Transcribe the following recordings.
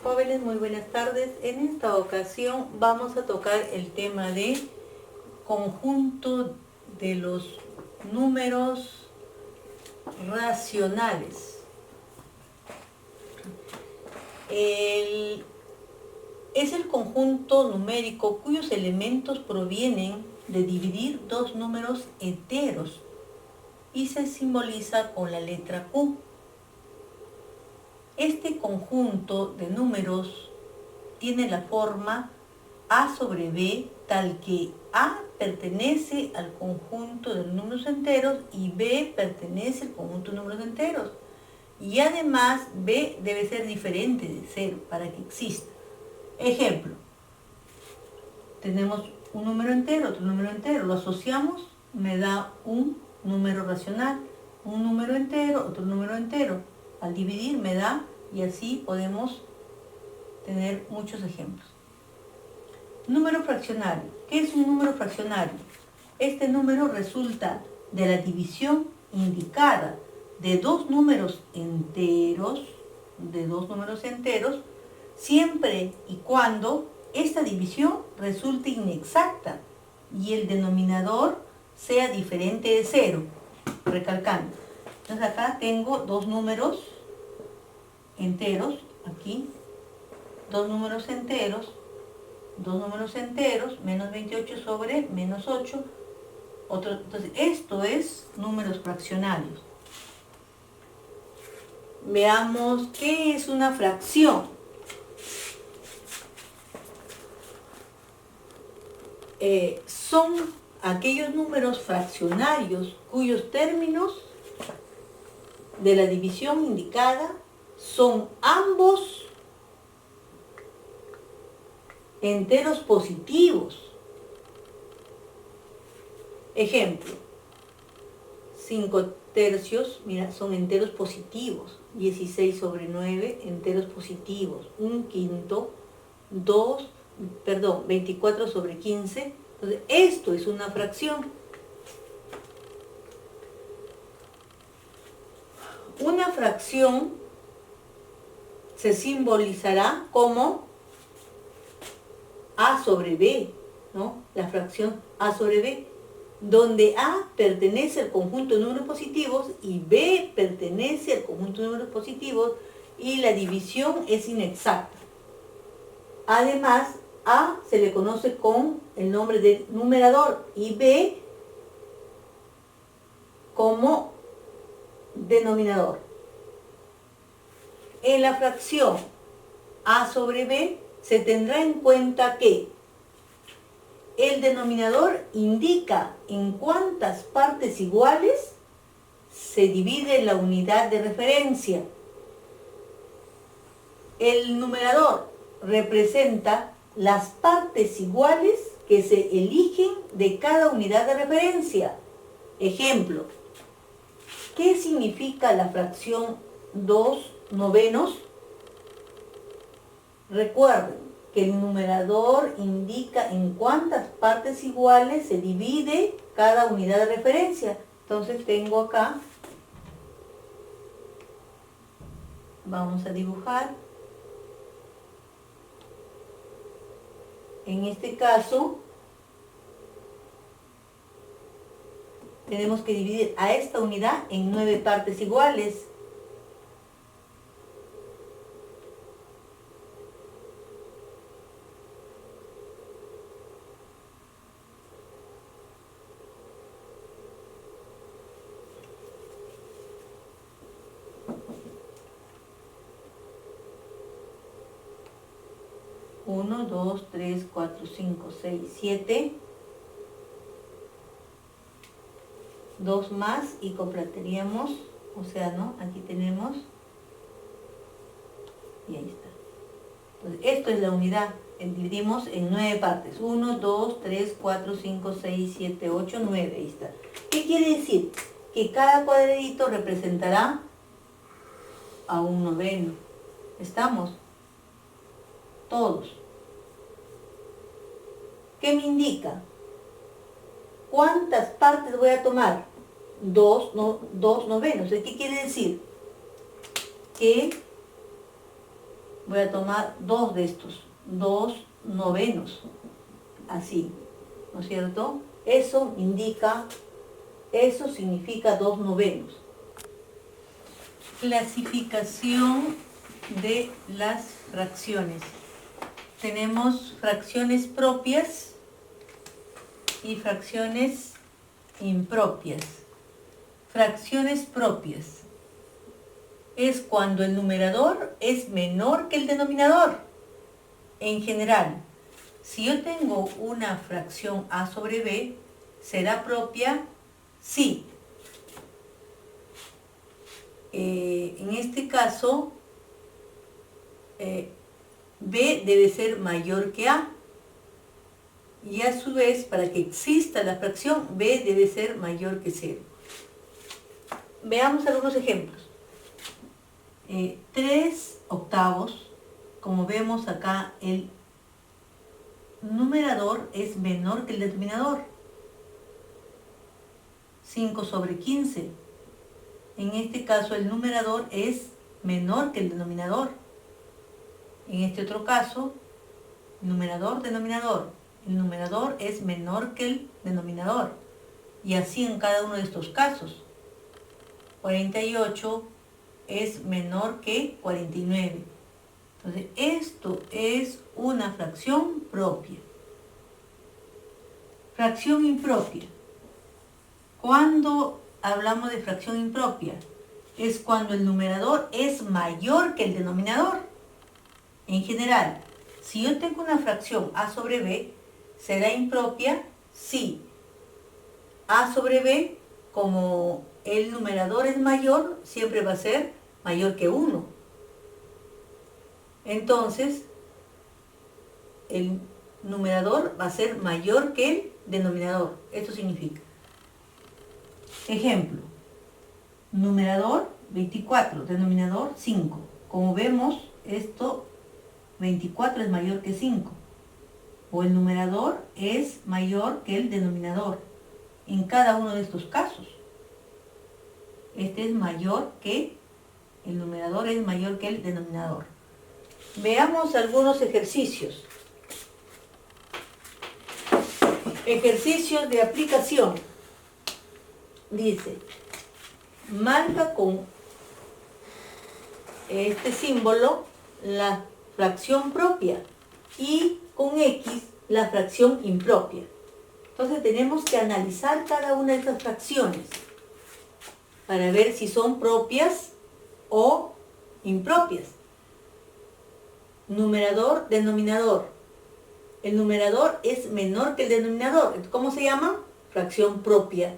jóvenes, muy buenas tardes. En esta ocasión vamos a tocar el tema de conjunto de los números racionales. Es el conjunto numérico cuyos elementos provienen de dividir dos números enteros y se simboliza con la letra Q. Este conjunto de números tiene la forma A sobre B, tal que A pertenece al conjunto de números enteros y B pertenece al conjunto de números enteros. Y además B debe ser diferente de 0 para que exista. Ejemplo, tenemos un número entero, otro número entero, lo asociamos, me da un número racional, un número entero, otro número entero. Al dividir me da, y así podemos tener muchos ejemplos. Número fraccionario. ¿Qué es un número fraccionario? Este número resulta de la división indicada de dos números enteros, siempre y cuando esta división resulte inexacta y el denominador sea diferente de 0. Recalcando. Entonces acá tengo dos números enteros, aquí, dos números enteros, menos 28 sobre menos 8, otro. Entonces esto es números fraccionarios. Veamos qué es una fracción. Son aquellos números fraccionarios cuyos términos de la división indicada son ambos enteros positivos. Ejemplo, 5 tercios, mira, son enteros positivos. 16 sobre 9, enteros positivos. 1/5, 24 sobre 15. Entonces, esto es una fracción. Una fracción se simbolizará como A sobre B, ¿no? La fracción A sobre B, donde A pertenece al conjunto de números positivos y B pertenece al conjunto de números positivos y la división es inexacta. Además, A se le conoce con el nombre de numerador y B como denominador. En la fracción A sobre B se tendrá en cuenta que el denominador indica en cuántas partes iguales se divide la unidad de referencia. El numerador representa las partes iguales que se eligen de cada unidad de referencia. Ejemplo, ¿qué significa la fracción 2/9? Recuerden que el numerador indica en cuántas partes iguales se divide cada unidad de referencia. Entonces tengo acá, vamos a dibujar. En este caso, tenemos que dividir a esta unidad en 9 partes iguales. Uno, 2, 3, 4, 5, 6, 7. 2 más y completaríamos, o sea, ¿no? Aquí tenemos, y ahí está. Entonces, esto es la unidad. Dividimos en 9 partes. 1, 2, 3, 4, 5, 6, 7, 8, 9. Ahí está. ¿Qué quiere decir? Que cada cuadradito representará a un noveno. ¿Estamos? Todos. ¿Qué me indica? ¿Cuántas partes voy a tomar? 2 novenos. ¿Qué quiere decir? Que voy a tomar 2 de estos, 2 novenos, así, ¿no es cierto? Eso significa 2 novenos. Clasificación de las fracciones. Tenemos fracciones propias y fracciones impropias. Fracciones propias es cuando el numerador es menor que el denominador. En general, si yo tengo una fracción a sobre b, ¿será propia? Sí. En este caso, b debe ser mayor que a. Y a su vez, para que exista la fracción, b debe ser mayor que 0. Veamos algunos ejemplos. 3 octavos, como vemos acá, el numerador es menor que el denominador. 5 sobre 15. En este caso el numerador es menor que el denominador. En este otro caso, numerador, denominador. El numerador es menor que el denominador. Y así en cada uno de estos casos. 48 es menor que 49. Entonces, esto es una fracción propia. Fracción impropia. Cuando hablamos de fracción impropia, es cuando el numerador es mayor que el denominador. En general, si yo tengo una fracción a sobre b, ¿será impropia? Sí. A sobre b, como el numerador es mayor, siempre va a ser mayor que 1. Entonces, el numerador va a ser mayor que el denominador. Esto significa. Ejemplo. Numerador 24, denominador 5. Como vemos, esto 24 es mayor que 5. O el numerador es mayor que el denominador. En cada uno de estos casos. Este es mayor que el numerador, es mayor que el denominador. Veamos algunos ejercicios. Ejercicios de aplicación. Dice, marca con este símbolo la fracción propia y con X la fracción impropia. Entonces tenemos que analizar cada una de estas fracciones para ver si son propias o impropias. Numerador, denominador. El numerador es menor que el denominador. ¿Cómo se llama? Fracción propia.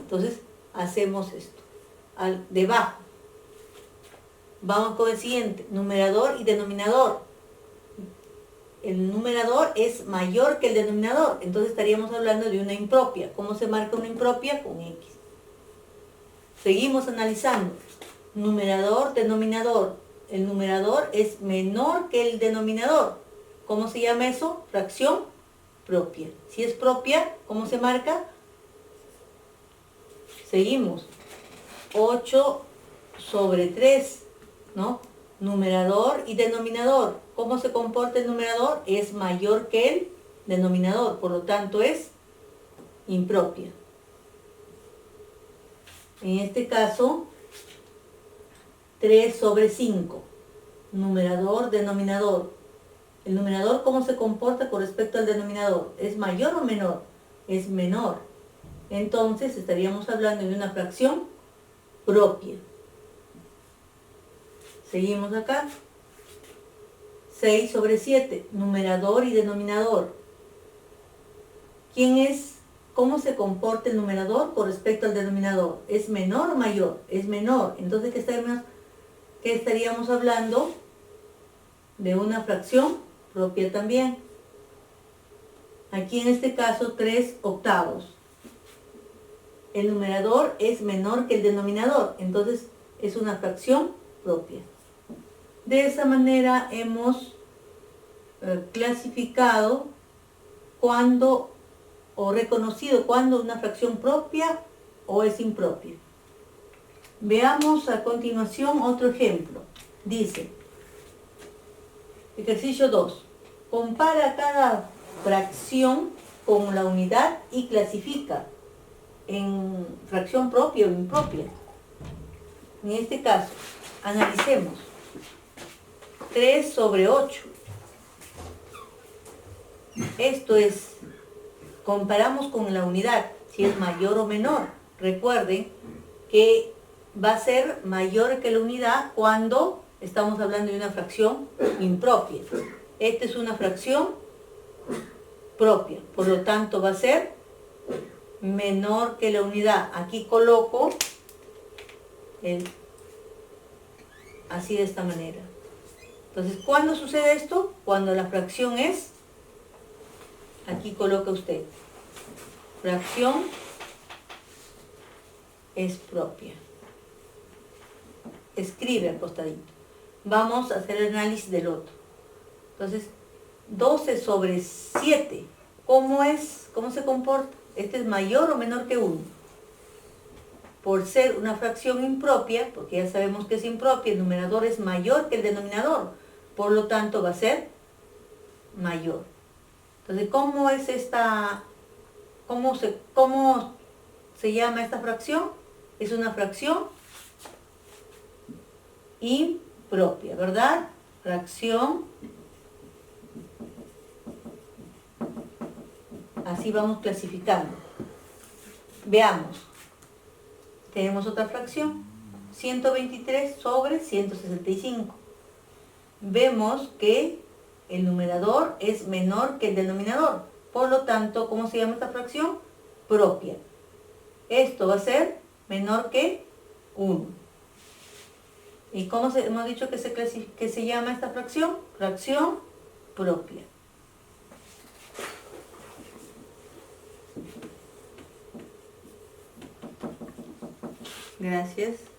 Entonces hacemos esto. Debajo. Vamos con el siguiente. Numerador y denominador. El numerador es mayor que el denominador. Entonces estaríamos hablando de una impropia. ¿Cómo se marca una impropia? Con X. Seguimos analizando. Numerador, denominador. El numerador es menor que el denominador. ¿Cómo se llama eso? Fracción propia. Si es propia, ¿cómo se marca? Seguimos. 8 sobre 3, ¿no? Numerador y denominador. ¿Cómo se comporta el numerador? Es mayor que el denominador. Por lo tanto, es impropia. En este caso, 3 sobre 5. Numerador, denominador. ¿El numerador cómo se comporta con respecto al denominador? ¿Es mayor o menor? Es menor. Entonces estaríamos hablando de una fracción propia. Seguimos acá. 6 sobre 7. Numerador y denominador. ¿Cómo se comporta el numerador con respecto al denominador? ¿Es menor o mayor? Es menor. Entonces, ¿qué estaríamos hablando? De una fracción propia también. Aquí en este caso 3 octavos. El numerador es menor que el denominador, entonces es una fracción propia. De esa manera hemos clasificado o reconocido cuándo una fracción propia o es impropia. Veamos a continuación otro ejemplo. Dice, Ejercicio 2. Compara cada fracción con la unidad y clasifica en fracción propia o impropia. En este caso, analicemos 3 sobre 8. Esto es, comparamos con la unidad, si es mayor o menor. Recuerden que va a ser mayor que la unidad cuando estamos hablando de una fracción impropia. Esta es una fracción propia, por lo tanto va a ser menor que la unidad. Aquí coloco así de esta manera. Entonces, ¿cuándo sucede esto? Cuando la fracción es, aquí coloca usted, fracción es propia. Escribe al costadito. Vamos a hacer el análisis del otro. Entonces, 12 sobre 7. ¿Cómo es? ¿Cómo se comporta? Este es mayor o menor que 1. Por ser una fracción impropia, porque ya sabemos que es impropia, el numerador es mayor que el denominador. Por lo tanto, va a ser mayor. Entonces, ¿cómo es esta? ¿Cómo se llama esta fracción? Es una fracción impropia, ¿verdad? Fracción. Así vamos clasificando. Veamos. Tenemos otra fracción. 123 sobre 165. Vemos que el numerador es menor que el denominador. Por lo tanto, ¿cómo se llama esta fracción? Propia. Esto va a ser menor que 1. ¿Y cómo hemos dicho que se llama esta fracción? Fracción propia. Gracias.